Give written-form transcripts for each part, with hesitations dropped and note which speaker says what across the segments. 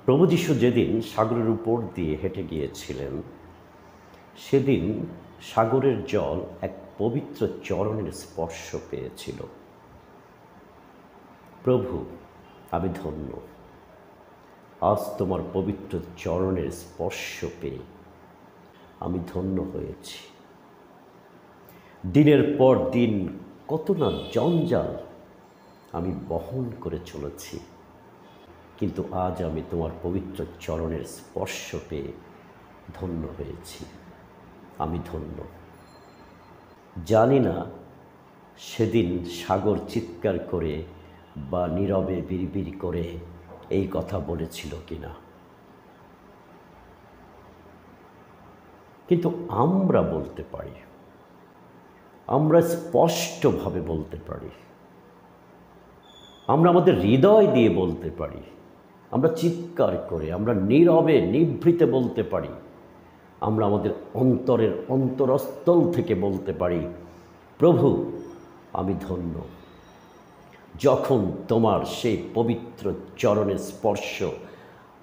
Speaker 1: প্রভু যীশু যেদিন সাগরের উপর দিয়ে হেঁটে গিয়েছিলেন, সেদিন সাগরের জল এক পবিত্র চরণের স্পর্শ পেয়েছিল। প্রভু, আমি ধন্য, আজ তোমার পবিত্র চরণের স্পর্শ পেয়ে আমি ধন্য হয়েছি। দিনের পর দিন কত না জঞ্জাল আমি বহন করে চলেছি, কিন্তু আজ আমি তোমার পবিত্র চরণের স্পর্শ পেয়ে ধন্য হয়েছি। আমি ধন্য। জানি না সেদিন সাগর চিৎকার করে বা নীরবে বিড়বিড় করে এই কথা বলেছিল কিনা, কিন্তু আমরা বলতে পারি, আমরা স্পষ্টভাবে বলতে পারি, আমরা আমাদের হৃদয় দিয়ে বলতে পারি, আমরা চিৎকার করে, আমরা নীরবে নিভৃতে বলতে পারি, আমরা আমাদের অন্তরের অন্তরস্থল থেকে বলতে পারি, প্রভু আমি ধন্য। যখন তোমার সেই পবিত্র চরণের স্পর্শ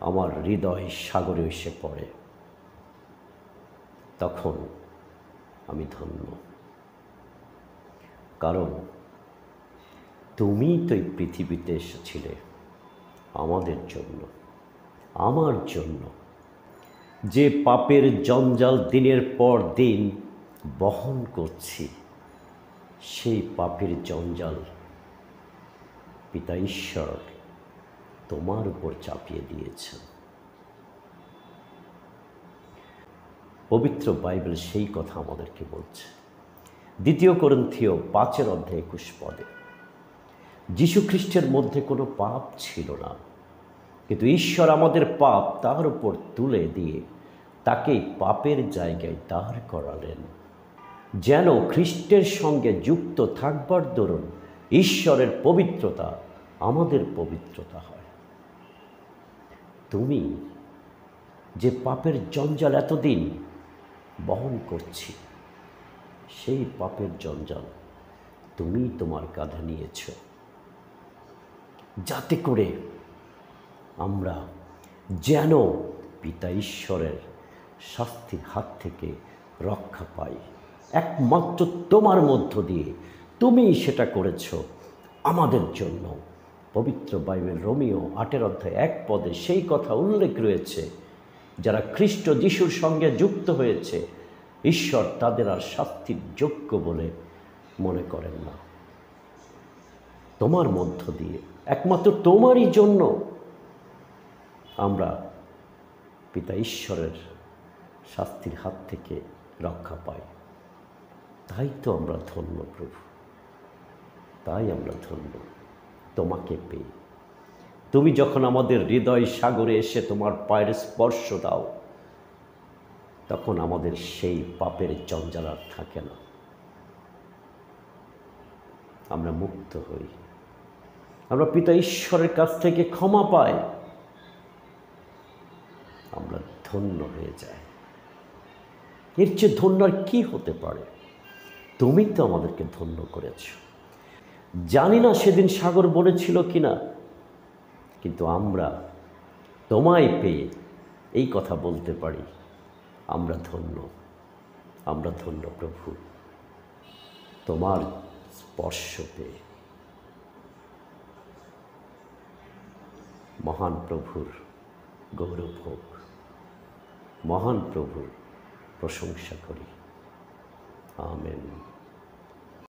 Speaker 1: আমার হৃদয় সাগরে এসে পড়ে, তখন আমি ধন্য। কারণ তুমি তো এই পৃথিবীতে এসেছিলে আমাদের জন্য, আমার জন্য, যে পাপের জঞ্জাল দিনের পর দিন বহন করছি, সেই পাপের জঞ্জাল পিতা ঈশ্বর তোমার উপর চাপিয়ে দিয়েছেন। পবিত্র বাইবেল সেই কথা আমাদেরকে বলছে। 2 করিন্থীয় 5:21 যীশু খ্রিস্টের মধ্যে কোনো পাপ ছিল না, কিন্তু ঈশ্বর আমাদের পাপ তার উপর তুলে দিয়ে তাকে পাপের জায়গায় দাঁড় করালেন, যেন খ্রিস্টের সঙ্গে যুক্ত থাকবার দরুন ঈশ্বরের পবিত্রতা আমাদের পবিত্রতা হয়। তুমি যে পাপের জঞ্জাল এতদিন বহন করছি, সেই পাপের জঞ্জাল তুমি তোমার কাঁধে নিয়েছ, যাতে করে আমরা যেন পিতা ঈশ্বরের শাস্তির হাত থেকে রক্ষা পাই। একমাত্র তোমার মধ্য দিয়ে তুমি সেটা করেছ আমাদের জন্য। পবিত্র বাইবেল রোমিও 8:1 সেই কথা উল্লেখ রয়েছে, যারা খ্রিস্ট যিশুর সঙ্গে যুক্ত হয়েছে, ঈশ্বর তাদের আর শাস্তির যোগ্য বলে মনে করেন না। তোমার মধ্য দিয়ে, একমাত্র তোমারই জন্য আমরা পিতা ঈশ্বরের শাস্তির হাত থেকে রক্ষা পাই। তাই তো আমরা ধন্য প্রভু, তাই আমরা ধন্য তোমাকে পেয়ে। তুমি যখন আমাদের হৃদয় সাগরে এসে তোমার পায়ের স্পর্শ দাও, তখন আমাদের সেই পাপের জঞ্জাল আর থাকে না। আমরা মুক্ত হই, আমরা পিতা ঈশ্বরের কাছ থেকে ক্ষমা পাই, আমরা ধন্য হয়ে যাই। এর চেয়ে ধন্য আর কী হতে পারে? তুমি তো আমাদেরকে ধন্য করেছ। জানি না সেদিন সাগর বলেছিল কিনা, কিন্তু আমরা তোমায় পেয়ে এই কথা বলতে পারি, আমরা ধন্য, আমরা ধন্য প্রভু, তোমার স্পর্শ পেয়ে। মহান প্রভুর গৌরব হোক, মহান প্রভুর প্রশংসা করি। আমেন।